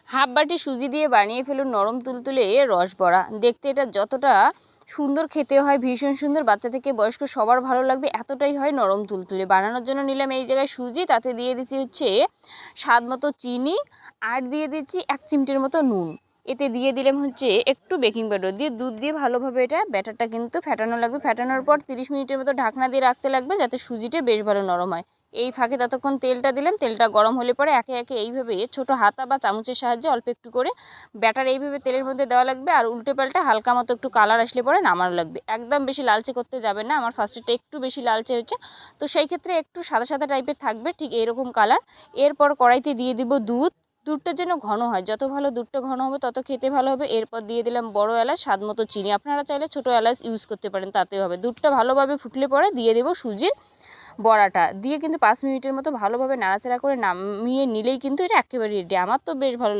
Half বাটি সুজি দিয়ে বানিয়ে ফেলুন নরম তুলতুলে রস বড়া। দেখতে এটা যতটা সুন্দর, খেতে হয় ভীষণ সুন্দর, বাচ্চা থেকে বয়স্ক সবার ভালো লাগবে, এতটাই হয় নরম তুলতুলে। বানানোর জন্য নিলাম এই জায়গায় সুজি, তাতে দিয়ে দিচ্ছি হচ্ছে স্বাদ মতো চিনি, আর দিয়ে দিচ্ছি 1 চিমটির মতো নুন। এতে দিয়ে দিলাম হচ্ছে একটু বেকিং পাউডার, দিয়ে দুধ দিয়ে ভালোভাবে এটা ব্যাটারটা কিন্তু ফেটানো লাগবে। ফেটানোর পর 30 মিনিটের মতো ঢাকনা দিয়ে রাখতে লাগবে, যাতে সুজিটা বেশ ভালো নরম হয়। এই ফাঁকে ততক্ষণ তেলটা দিলাম, তেলটা গরম হলে পরে একে একে এইভাবে ছোটো হাতা বা চামচের সাহায্যে অল্প একটু করে ব্যাটার এইভাবে তেলের মধ্যে দেওয়া লাগবে, আর উল্টে পাল্টে হালকা মতো একটু কালার আসলে পরে নামানো লাগবে। একদম বেশি লালচে করতে যাবে না, আমার ফার্স্টেরটা একটু বেশি লালচে হচ্ছে, তো সেই ক্ষেত্রে একটু সাদা সাদা টাইপের থাকবে, ঠিক এরকম কালার। এরপর কড়াইতে দিয়ে দিব দুধ। দুধটা যেন ঘন হয়, যত ভালো দুধটা ঘন হবে তত খেতে ভালো হবে। এরপর দিয়ে দিলাম বড় এলাচ, স্বাদ মতো চিনি, আপনারা চাইলে ছোটো এলাচ ইউজ করতে পারেন, তাতেও হবে। দুধটা ভালোভাবে ফুটলে পরে দিয়ে দেবো সুজির বড়াটা, দিয়ে কিন্তু 5 মিনিটের মতো ভালোভাবে নাড়াচাড়া করে নামিয়ে নিলেই কিন্তু এটা একেবারে রেডি। আমার তো বেশ ভালো